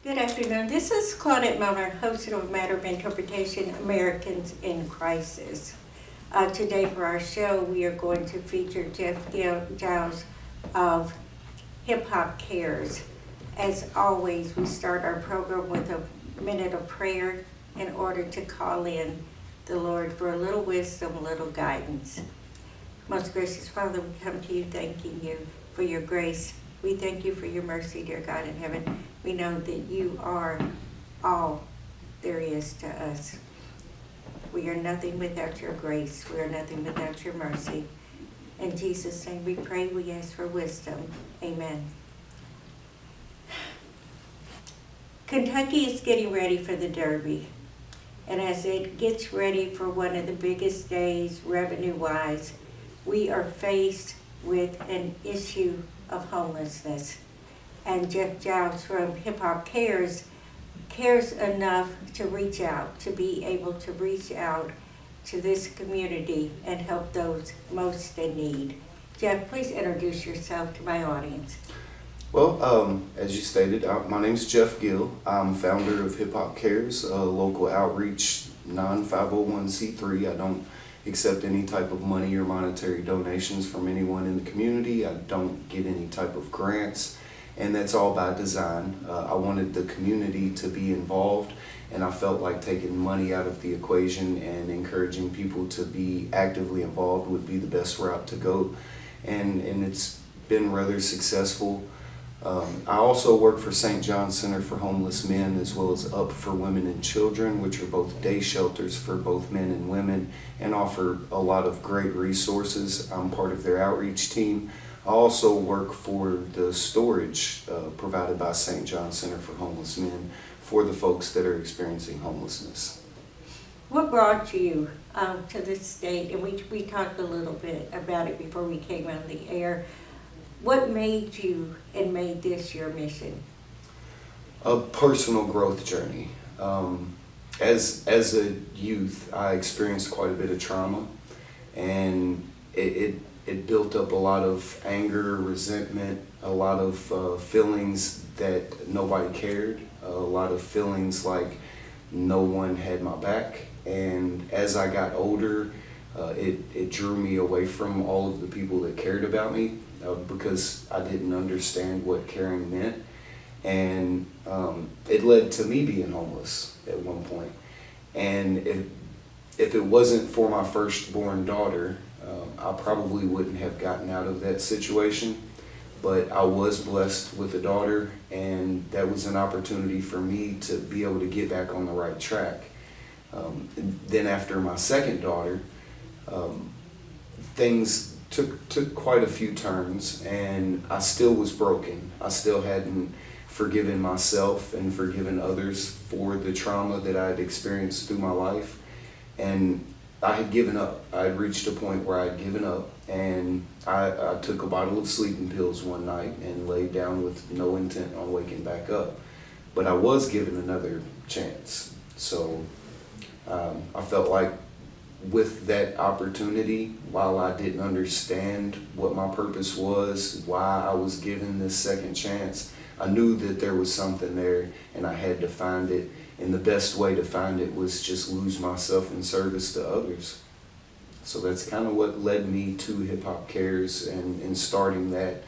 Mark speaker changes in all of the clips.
Speaker 1: Good afternoon. This is Claudette Miller, host of Matter of Interpretation, Americans in Crisis. Today for our show, we are going to feature Jeff Giles of Hip Hop Cares. As always, we start our program with a minute of prayer in order to call in the Lord for a little wisdom, a little guidance. Most gracious Father, we come to you thanking you for your grace. We thank you for your mercy, dear God in heaven. We know that you are all there is to us. We are nothing without your grace. We are nothing without your mercy. In Jesus' name we pray, we ask for wisdom. Amen. Kentucky is getting ready for the Derby. And as it gets ready for one of the biggest days revenue-wise, we are faced with an issue of homelessness. And Jeff Giles from Hip Hop cares enough to reach out, to be able to reach out to this community and help those most in need. Jeff, please introduce yourself to my audience.
Speaker 2: Well, as you stated, my name is Jeff Gill. I'm founder of Hip Hop Cares, a local outreach non-501c3. I don't accept any type of money or monetary donations from anyone in the community. I don't get any type of grants, and that's all by design. I wanted the community to be involved, and I felt like taking money out of the equation and encouraging people to be actively involved would be the best route to go, and it's been rather successful. I also work for St. John's Center for Homeless Men, as well as Up for Women and Children, which are both day shelters for both men and women, and offer a lot of great resources. I'm part of their outreach team. I also work for the storage provided by St. John's Center for Homeless Men for the folks that are experiencing homelessness.
Speaker 1: What brought you to this state? And we talked a little bit about it before we came on the air. What made you and made this your mission?
Speaker 2: A personal growth journey. As a youth, I experienced quite a bit of trauma, and it built up a lot of anger, resentment, a lot of feelings that nobody cared, a lot of feelings like no one had my back. And as I got older, it drew me away from all of the people that cared about me. Because I didn't understand what caring meant, and it led to me being homeless at one point. And if it wasn't for my firstborn daughter, I probably wouldn't have gotten out of that situation. But I was blessed with a daughter, and that was an opportunity for me to be able to get back on the right track. Then after my second daughter, things took quite a few turns, and I still was broken. I still hadn't forgiven myself and forgiven others for the trauma that I had experienced through my life. And I had given up. I had reached a point where I had given up, and I took a bottle of sleeping pills one night and laid down with no intent on waking back up. But I was given another chance. So I felt like with that opportunity, while I didn't understand what my purpose was, why I was given this second chance, I knew that there was something there, and I had to find it. And the best way to find it was just lose myself in service to others. So that's kind of what led me to Hip Hop Cares and starting that,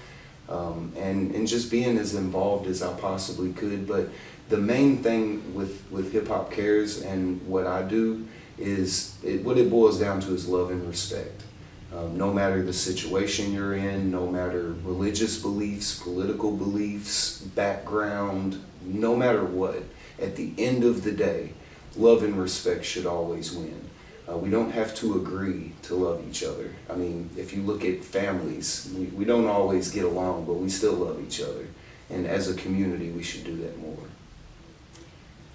Speaker 2: and just being as involved as I possibly could. But the main thing with Hip Hop Cares and what I do is what it boils down to is love and respect. No matter the situation you're in, no matter religious beliefs, political beliefs, background, no matter what, at the end of the day, love and respect should always win. We don't have to agree to love each other. I mean, if you look at families, we don't always get along, but we still love each other. And as a community, we should do that more.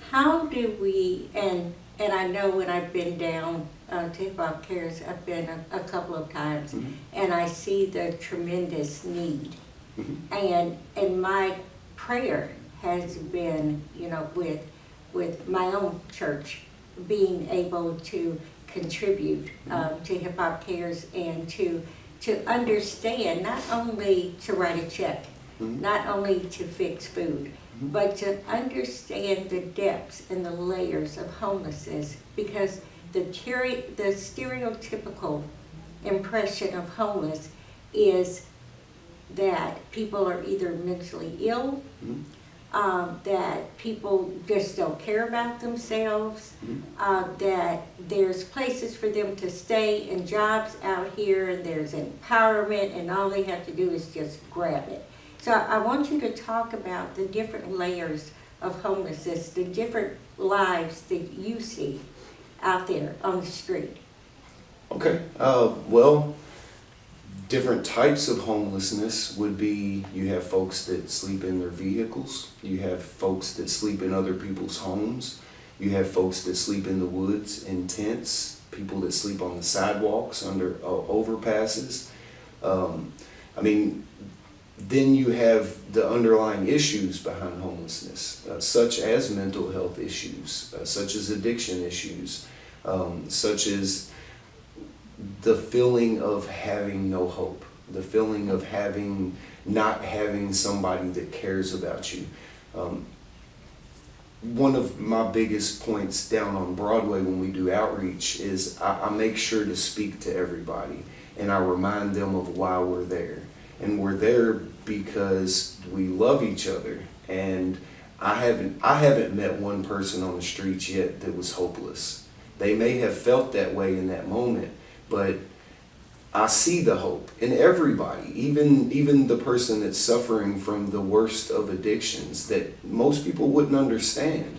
Speaker 1: How do we, and I know when I've been down to Hip Hop Cares, I've been a couple of times,
Speaker 2: Mm-hmm.
Speaker 1: and I see the tremendous need.
Speaker 2: Mm-hmm.
Speaker 1: And my prayer has been, with my own church, being able to contribute to Hip Hop Cares and to understand, not only to write a check, not only to fix food, but to understand the depths and the layers of homelessness, because the stereotypical impression of homeless is that people are either mentally ill, that people just don't care about themselves, that there's places for them to stay and jobs out here, and there's empowerment, and all they have to do is just grab it. So I want you to talk about the different layers of homelessness, the different lives that you see out there on the street.
Speaker 2: Okay, well, different types of homelessness would be, you have folks that sleep in their vehicles, you have folks that sleep in other people's homes, you have folks that sleep in the woods in tents, people that sleep on the sidewalks under overpasses. Then you have the underlying issues behind homelessness, such as mental health issues, such as addiction issues, such as the feeling of having no hope, the feeling of not having somebody that cares about you. One of my biggest points down on Broadway when we do outreach is I make sure to speak to everybody, and I remind them of why we're there. And we're there because we love each other. And I haven't met one person on the streets yet that was hopeless. They may have felt that way in that moment, but I see the hope in everybody, even the person that's suffering from the worst of addictions that most people wouldn't understand.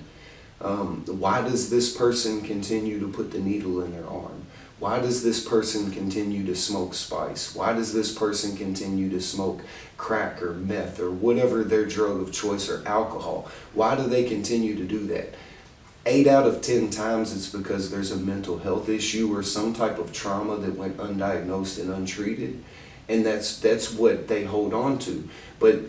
Speaker 2: Why does this person continue to put the needle in their arm? Why does this person continue to smoke spice? Why does this person continue to smoke crack or meth or whatever their drug of choice, or alcohol? Why do they continue to do that? 8 out of 10 times it's because there's a mental health issue or some type of trauma that went undiagnosed and untreated, and that's what they hold on to. But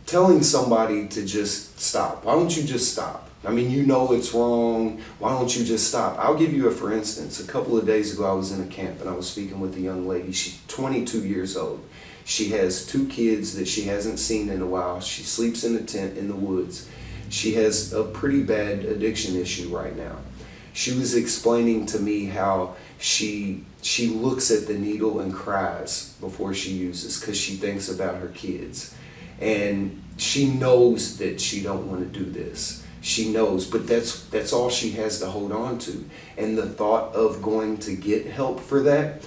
Speaker 2: telling somebody to just stop, why don't you just stop? I mean, you know it's wrong, why don't you just stop? I'll give you a for instance. A couple of days ago I was in a camp and I was speaking with a young lady. She's 22 years old. She has 2 kids that she hasn't seen in a while. She sleeps in a tent in the woods. She has a pretty bad addiction issue right now. She was explaining to me how she looks at the needle and cries before she uses because she thinks about her kids. And she knows that she don't want to do this. She knows, but that's all she has to hold on to. And the thought of going to get help for that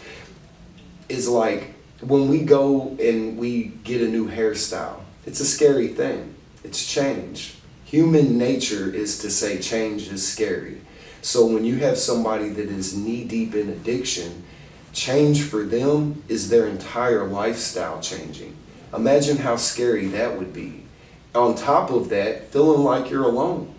Speaker 2: is like when we go and we get a new hairstyle. It's a scary thing. It's change. Human nature is to say change is scary. So when you have somebody that is knee-deep in addiction, change for them is their entire lifestyle changing. Imagine how scary that would be. On top of that, feeling like you're alone.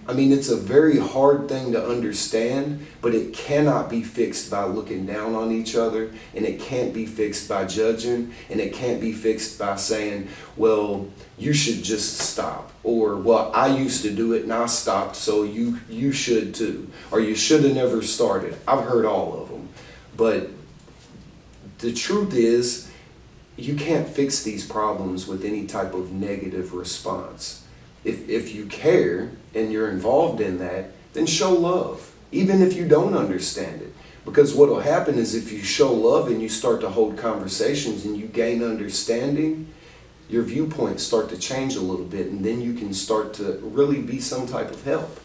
Speaker 2: I mean, it's a very hard thing to understand, but it cannot be fixed by looking down on each other, and it can't be fixed by judging, and it can't be fixed by saying, well, you should just stop, or, well, I used to do it and I stopped, so you should too, or you should have never started. I've heard all of them, but the truth is, you can't fix these problems with any type of negative response. If you care and you're involved in that, then show love, even if you don't understand it. Because what will happen is if you show love and you start to hold conversations and you gain understanding, your viewpoints start to change a little bit, and then you can start to really be some type of help.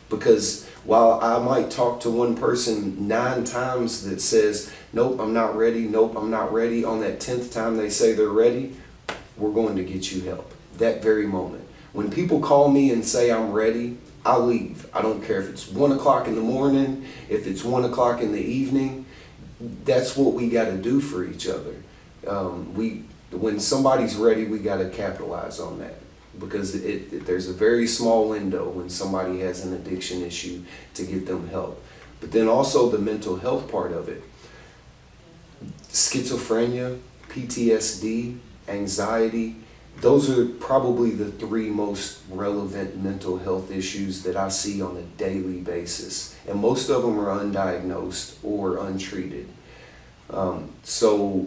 Speaker 2: Because while I might talk to one person 9 times that says, nope, I'm not ready, nope, I'm not ready, on that 10th time they say they're ready, we're going to get you help that very moment. When people call me and say I'm ready, I leave. I don't care if it's 1 o'clock in the morning, if it's 1 o'clock in the evening. That's what we got to do for each other. When somebody's ready, we got to capitalize on that, because there's a very small window when somebody has an addiction issue to get them help. But then also the mental health part of it. Schizophrenia, PTSD, anxiety, those are probably the 3 most relevant mental health issues that I see on a daily basis. And most of them are undiagnosed or untreated. So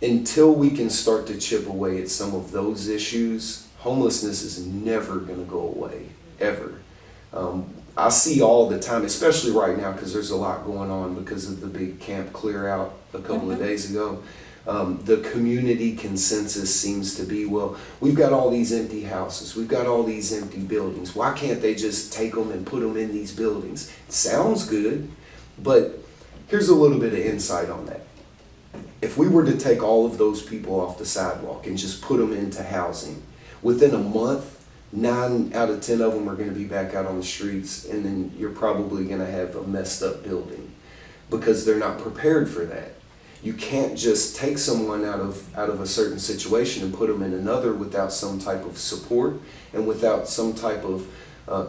Speaker 2: until we can start to chip away at some of those issues, homelessness is never going to go away, ever. I see all the time, especially right now, because there's a lot going on because of the big camp clear out a couple of days ago. The community consensus seems to be, well, we've got all these empty houses, we've got all these empty buildings. Why can't they just take them and put them in these buildings? It sounds good, but here's a little bit of insight on that. If we were to take all of those people off the sidewalk and just put them into housing, within a month, 9 out of 10 of them are going to be back out on the streets, and then you're probably going to have a messed up building because they're not prepared for that. You can't just take someone out of a certain situation and put them in another without some type of support and without some type of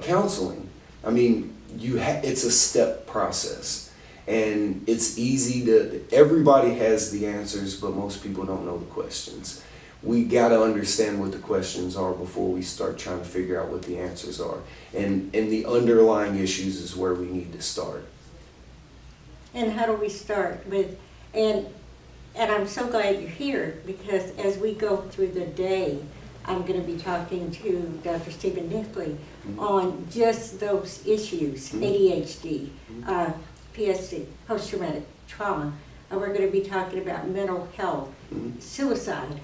Speaker 2: counseling. I mean, it's a step process, and it's easy to, everybody has the answers, but most people don't know the questions. We got to understand what the questions are before we start trying to figure out what the answers are. And the underlying issues is where we need to start.
Speaker 1: And how do we start with, and I'm so glad you're here, because as we go through the day, I'm going to be talking to Dr. Stephen Nickley on just those issues, ADHD, PSD, post-traumatic trauma. We're going to be talking about mental health, suicide,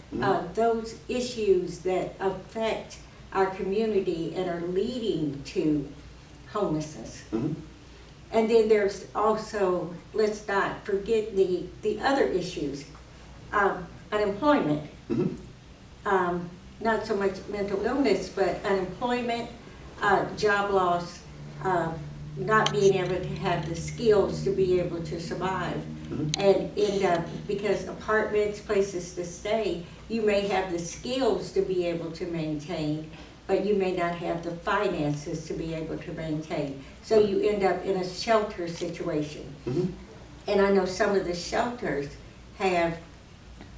Speaker 1: those issues that affect our community and are leading to homelessness. And then there's also, let's not forget the other issues, unemployment, not so much mental illness, but unemployment, job loss, not being able to have the skills to be able to survive. And end up, because apartments, places to stay, you may have the skills to be able to maintain, but you may not have the finances to be able to maintain. So you end up in a shelter situation. And I know some of the shelters have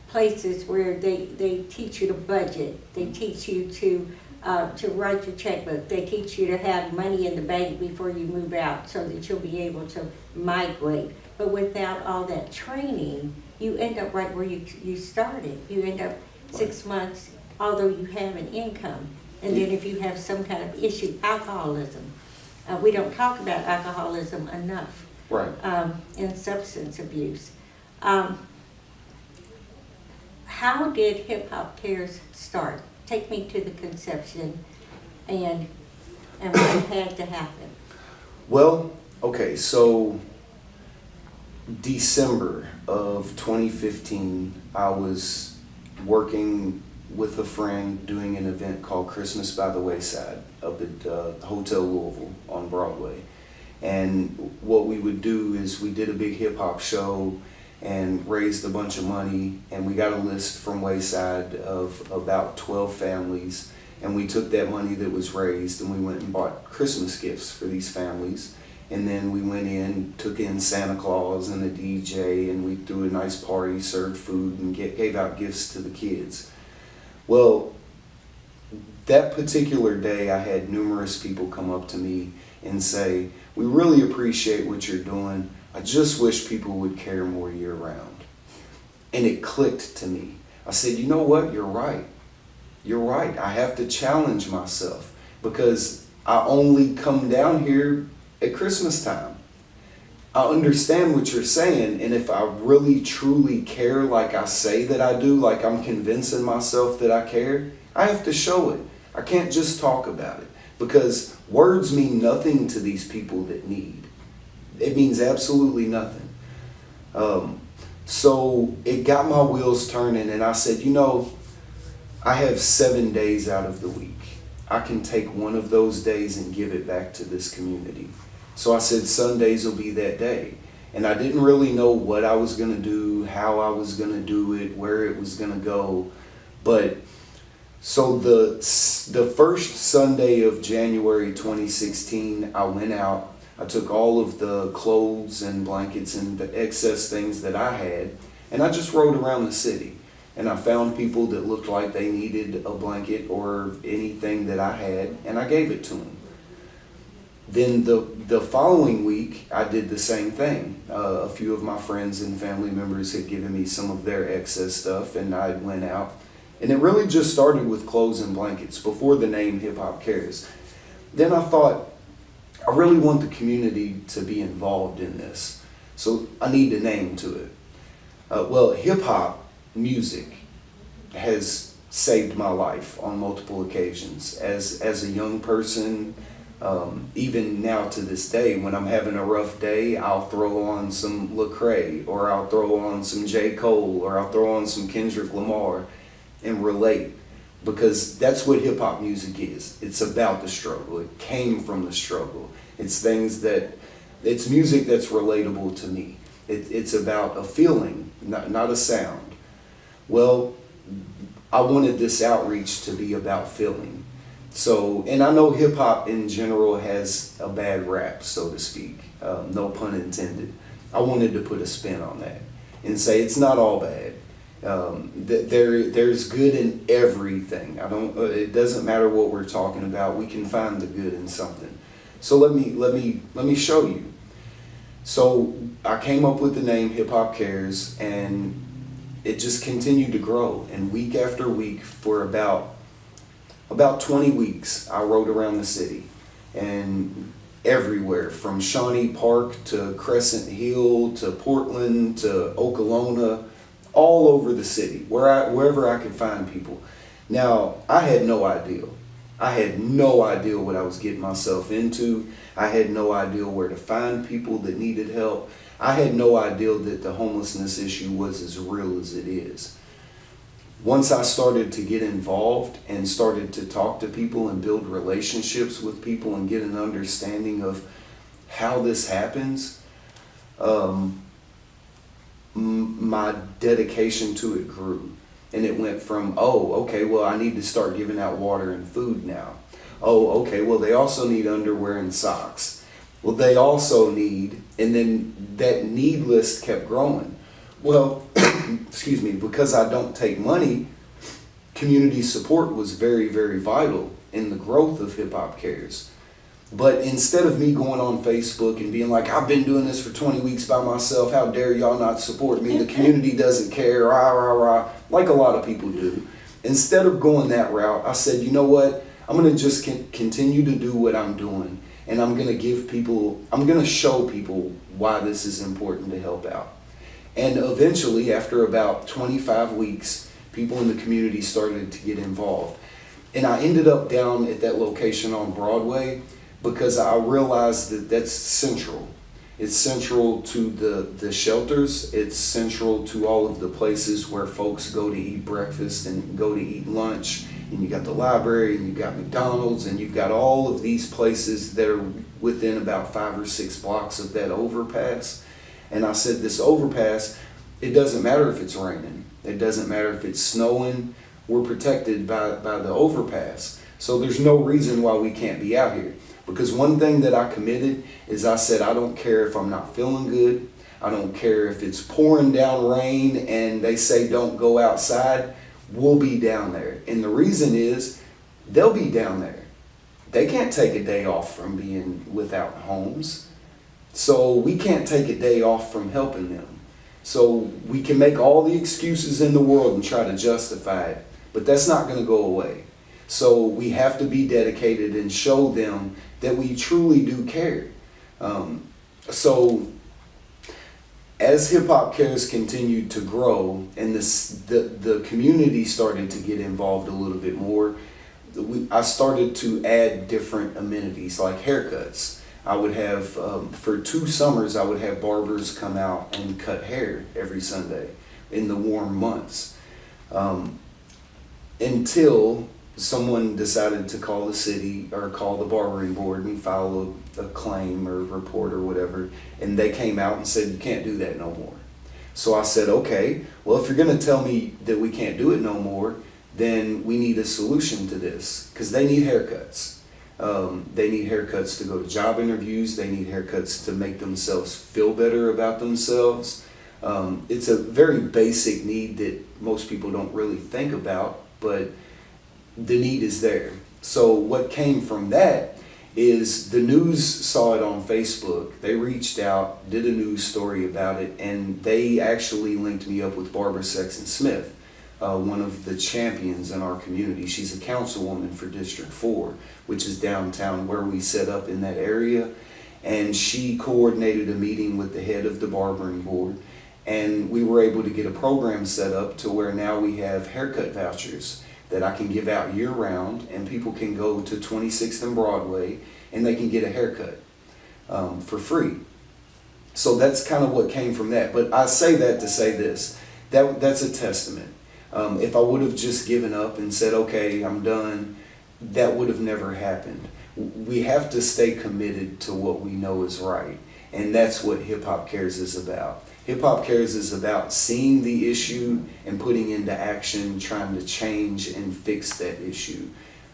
Speaker 1: places where they teach you to budget, they teach you to write your checkbook, they teach you to have money in the bank before you move out so that you'll be able to migrate. But without all that training, you end up right where you started. You end up 6 months, although you have an income. And then if you have some kind of issue, alcoholism. We don't talk about alcoholism enough.
Speaker 2: Right.
Speaker 1: And substance abuse. How did Hip Hop Cares start? Take me to the conception and what had to happen.
Speaker 2: Well, okay, so December of 2015, I was working with a friend doing an event called Christmas by the Wayside up at Hotel Louisville on Broadway. And what we would do is we did a big hip hop show and raised a bunch of money, and we got a list from Wayside of about 12 families, and we took that money that was raised and we went and bought Christmas gifts for these families. And then we went in, took in Santa Claus and a DJ, and we threw a nice party, served food, and gave out gifts to the kids. Well, that particular day, I had numerous people come up to me and say, "We really appreciate what you're doing. I just wish people would care more year round." And it clicked to me. I said, you know what? You're right. You're right. I have to challenge myself because I only come down here at Christmas time. I understand what you're saying, and if I really truly care like I say that I do, like I'm convincing myself that I care, I have to show it. I can't just talk about it because words mean nothing to these people that need. It means absolutely nothing. So it got my wheels turning, and I said, you know, I have 7 days out of the week. I can take one of those days and give it back to this community. So I said Sundays will be that day. And I didn't really know what I was going to do, how I was going to do it, where it was going to go. But so the first Sunday of January 2016, I went out. I took all of the clothes and blankets and the excess things that I had, and I just rode around the city. And I found people that looked like they needed a blanket or anything that I had, and I gave it to them. Then the following week, I did the same thing. A few of my friends and family members had given me some of their excess stuff, and I went out And it really just started with clothes and blankets before the name Hip Hop Cares. Then I thought, I really want the community to be involved in this, so I need a name to it. Well, hip hop music has saved my life on multiple occasions. As a young person, even now to this day, when I'm having a rough day, I'll throw on some Lecrae, or I'll throw on some J. Cole, or I'll throw on some Kendrick Lamar and relate. Because that's what hip hop music is. It's about the struggle. It came from the struggle. It's it's music that's relatable to me. It's about a feeling, not a sound. Well, I wanted this outreach to be about feeling. So, and I know hip hop in general has a bad rap, so to speak. No pun intended. I wanted to put a spin on that and say it's not all bad. There's good in everything. It doesn't matter what we're talking about. We can find the good in something. So let me show you. So I came up with the name Hip Hop Cares, and it just continued to grow. And week after week, for about 20 weeks, I rode around the city, and everywhere from Shawnee Park to Crescent Hill to Portland to Okolona, all over the city, wherever I could find people. Now, I had no idea. I had no idea what I was getting myself into. I had no idea where to find people that needed help. I had no idea that the homelessness issue was as real as it is. Once I started to get involved and started to talk to people and build relationships with people and get an understanding of how this happens, my dedication to it grew. And it went from, oh, okay, well, I need to start giving out water and food now. Oh, okay, well, they also need underwear and socks. Well, they also need, and then that need list kept growing. Well, excuse me, because I don't take money, community support was very, very vital in the growth of Hip Hop Cares. But instead of me going on Facebook and being like, I've been doing this for 20 weeks by myself, how dare y'all not support me, the community doesn't care, rah, rah, rah, like a lot of people do. Instead of going that route, I said, you know what, I'm going to just continue to do what I'm doing, and I'm going to show people why this is important to help out. And eventually, after about 25 weeks, people in the community started to get involved. And I ended up down at that location on Broadway, because I realized that that's central. It's central to the shelters. It's central to all of the places where folks go to eat breakfast and go to eat lunch. And you got the library, and you got McDonald's, and you've got all of these places that are within about 5 or 6 blocks of that overpass. And I said, this overpass, it doesn't matter if it's raining. It doesn't matter if it's snowing. We're protected by the overpass. So there's no reason why we can't be out here. Because one thing that I committed is I said, I don't care if I'm not feeling good. I don't care if it's pouring down rain and they say don't go outside. We'll be down there. And the reason is they'll be down there. They can't take a day off from being without homes. So we can't take a day off from helping them. So we can make all the excuses in the world and try to justify it, but that's not going to go away. So we have to be dedicated and show them that we truly do care. So as Hip Hop Cares continued to grow and the community started to get involved a little bit more, I started to add different amenities like haircuts. I would have, for 2 summers, I would have barbers come out and cut hair every Sunday in the warm months. Until someone decided to call the city or call the barbering board and file a claim or report or whatever, and they came out and said, you can't do that no more. So I said, okay, well, if you're going to tell me that we can't do it no more, then we need a solution to this, because they need haircuts. They need haircuts to go to job interviews. They need haircuts to make themselves feel better about themselves. It's a very basic need that most people don't really think about, but the need is there. So what came from that is the news saw it on Facebook. They reached out, did a news story about it, and they actually linked me up with Barbara Sexton Smith. one of the champions in our community. She's a councilwoman for District 4, which is downtown where we set up in that area. And she coordinated a meeting with the head of the barbering board. And we were able to get a program set up to where now we have haircut vouchers that I can give out year round, and people can go to 26th and Broadway and they can get a haircut for free. So that's kind of what came from that. But I say that to say this, that's a testament. If I would have just given up and said, okay, I'm done, that would have never happened. We have to stay committed to what we know is right. And that's what Hip Hop Cares is about. Hip Hop Cares is about seeing the issue and putting into action, trying to change and fix that issue.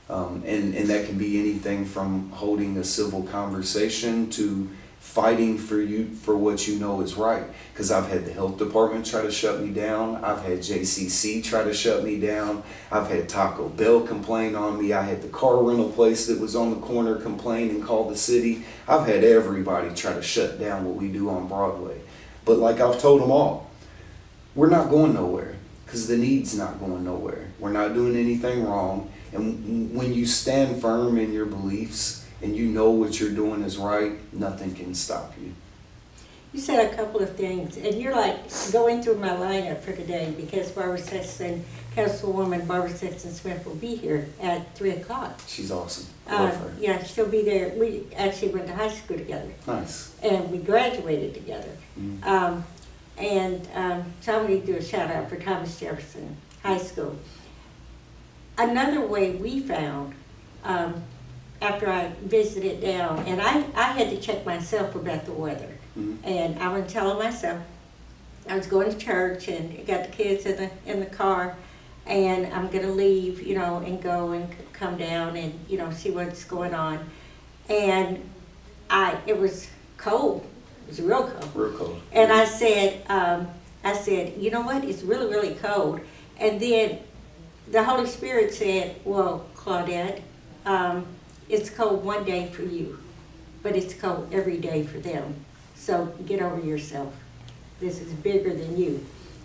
Speaker 2: And that can be anything from holding a civil conversation to fighting for what you know is right. Because I've had the health department try to shut me down. I've had JCC try to shut me down. I've had Taco Bell complain on me. I had the car rental place that was on the corner complain and call the city. I've had everybody try to shut down what we do on Broadway. But like I've told them all, we're not going nowhere because the need's not going nowhere. We're not doing anything wrong. And when you stand firm in your beliefs and you know what you're doing is right, nothing can stop you.
Speaker 1: You said a couple of things, and you're like going through my lineup for today because Barbara Sexton, Councilwoman Barbara Sexton Smith will be here at 3 o'clock.
Speaker 2: She's awesome. Love her.
Speaker 1: Yeah, she'll be there. We actually went to high school together.
Speaker 2: Nice.
Speaker 1: And we graduated together. Mm-hmm. So I'm going to do a shout out for Thomas Jefferson High School. Another way we found, after I visited down, and I had to check myself about the weather. Mm-hmm. And I was telling myself, I was going to church and got the kids in the car, and I'm going to leave, and go and come down and, see what's going on. And it was cold. It was real cold.
Speaker 2: Real cold.
Speaker 1: And I said, you know what? It's really, really cold. And then the Holy Spirit said, well, Claudette, it's cold one day for you, but it's cold every day for them. So get over yourself. This is bigger than you.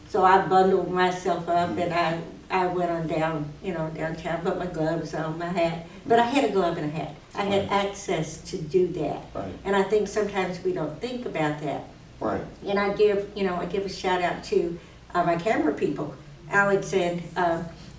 Speaker 1: So I bundled myself up and I went on down, downtown, put my gloves on, my hat. But I had a glove and a hat. I had access to do that.
Speaker 2: Right.
Speaker 1: And I think sometimes we don't think about that.
Speaker 2: Right.
Speaker 1: And I give a shout out to my camera people, Alex and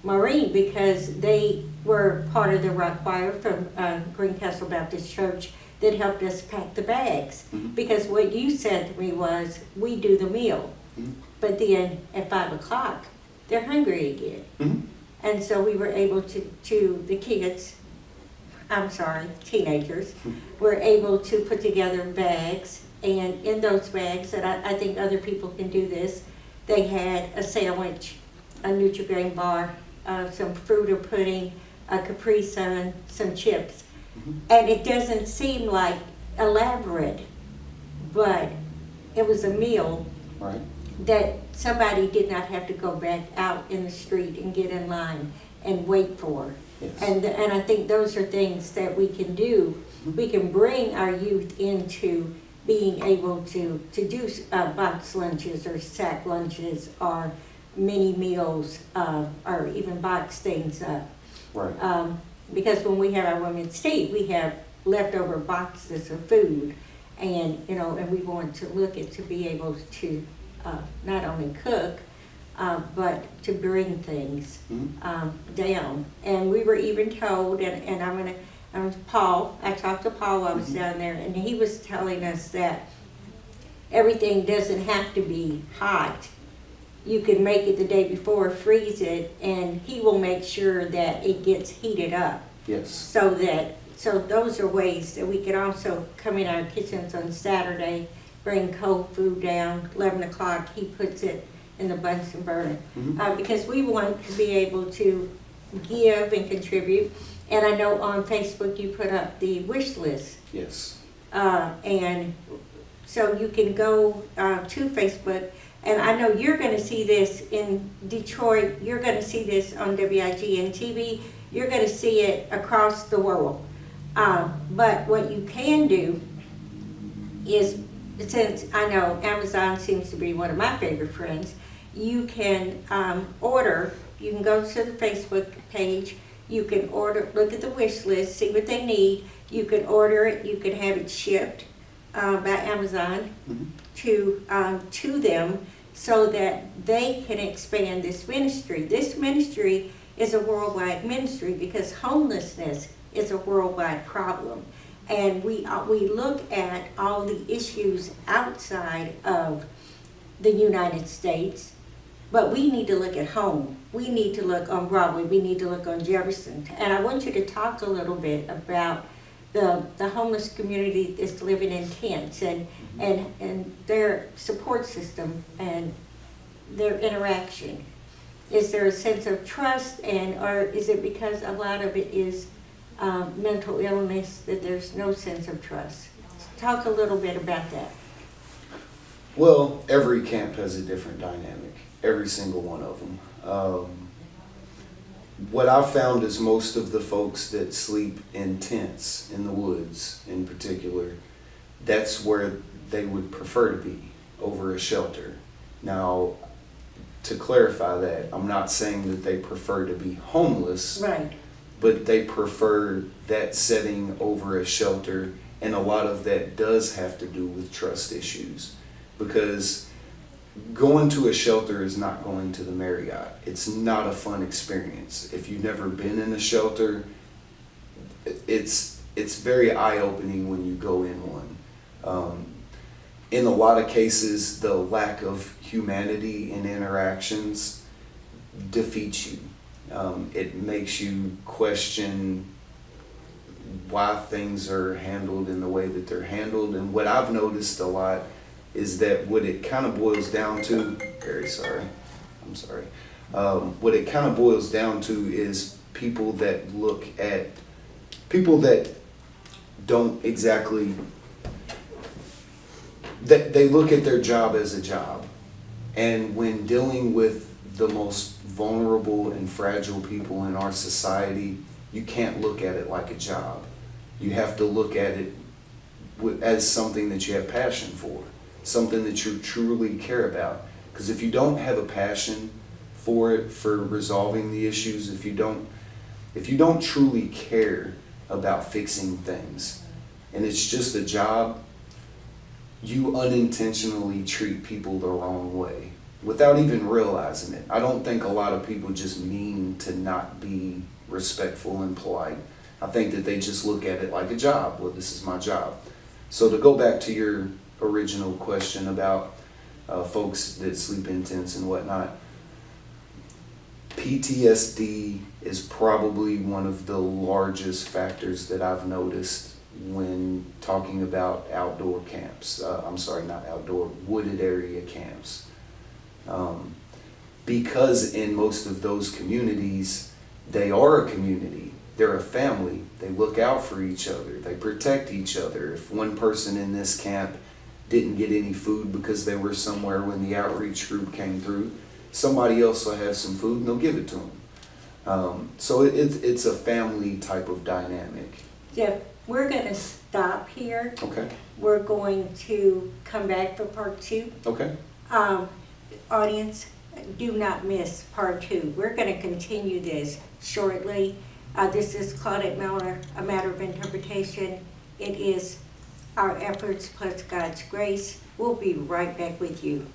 Speaker 1: Maureen, because they were part of the rock choir from Greencastle Baptist Church that helped us pack the bags. Mm-hmm. Because what you said to me was, we do the meal, mm-hmm. but then at 5 o'clock, they're hungry again. Mm-hmm. And so we were able to the kids, teenagers, mm-hmm. were able to put together bags, and in those bags, and I think other people can do this, they had a sandwich, a Nutri-Grain bar, some fruit or pudding, a Capri Sun, some chips. Mm-hmm. And it doesn't seem like elaborate, but it was a meal
Speaker 2: right.
Speaker 1: that somebody did not have to go back out in the street and get in line and wait for. Yes. And I think those are things that we can do. Mm-hmm. We can bring our youth into being able to do box lunches or sack lunches or mini meals or even box things up.
Speaker 2: Right.
Speaker 1: Because when we have our women's tea, we have leftover boxes of food, and and we want to look at to be able to not only cook, but to bring things down. And we were even told, and Paul. I talked to Paul while I was down there, and he was telling us that everything doesn't have to be hot. You can make it the day before, freeze it, and he will make sure that it gets heated up.
Speaker 2: Yes.
Speaker 1: So those are ways that we can also come in our kitchens on Saturday, bring cold food down, 11 o'clock, he puts it in the Bunsen burner. Mm-hmm. Because we want to be able to give and contribute. And I know on Facebook you put up the wish list.
Speaker 2: Yes.
Speaker 1: And so you can go to Facebook. And I know you're going to see this in Detroit. You're going to see this on WIGNTV. You're going to see it across the world. But what you can do is, since I know Amazon seems to be one of my favorite friends, you can order You can go to the Facebook page. You can order, look at the wish list, see what they need. You can order it. You can have it shipped by Amazon to them so that they can expand this ministry. This ministry is a worldwide ministry because homelessness is a worldwide problem. And we look at all the issues outside of the United States, but we need to look at home. We need to look on Broadway. We need to look on Jefferson. And I want you to talk a little bit about the homeless community that's living in tents and their support system and their interaction. Is there a sense of trust, or is it because a lot of it is mental illness that there's no sense of trust? Talk a little bit about that.
Speaker 2: Well, every camp has a different dynamic, every single one of them. What I've found is most of the folks that sleep in tents in the woods in particular, that's where they would prefer to be over a shelter. Now, to clarify that, I'm not saying that they prefer to be homeless,
Speaker 1: Right.
Speaker 2: but they prefer that setting over a shelter, and a lot of that does have to do with trust issues, because going to a shelter is not going to the Marriott. It's not a fun experience. If you've never been in a shelter, it's very eye-opening when you go in one. In a lot of cases, the lack of humanity in interactions defeats you. It makes you question why things are handled in the way that they're handled. And what I've noticed a lot is that what it kind of boils down to, what it kind of boils down to is people that don't exactly, that they look at their job as a job. And when dealing with the most vulnerable and fragile people in our society, you can't look at it like a job. You have to look at it as something that you have passion for, something that you truly care about. Because if you don't have a passion for it, for resolving the issues, if you don't truly care about fixing things, and it's just a job, you unintentionally treat people the wrong way without even realizing it. I don't think a lot of people just mean to not be respectful and polite. I think that they just look at it like a job. Well, this is my job. So to go back to your original question about folks that sleep in tents and whatnot, PTSD is probably one of the largest factors that I've noticed when talking about outdoor camps. Not outdoor, wooded area camps. Because in most of those communities, they are a community. They're a family. They look out for each other. They protect each other. If one person in this camp didn't get any food because they were somewhere when the outreach group came through, somebody else will have some food and they'll give it to them. So it's a family type of dynamic.
Speaker 1: Jeff, we're going to stop here.
Speaker 2: Okay.
Speaker 1: We're going to come back for part 2.
Speaker 2: Okay.
Speaker 1: Audience, do not miss part 2. We're going to continue this shortly. This is Claudette Miller, A Matter of Interpretation. It is our efforts plus God's grace. We'll be right back with you.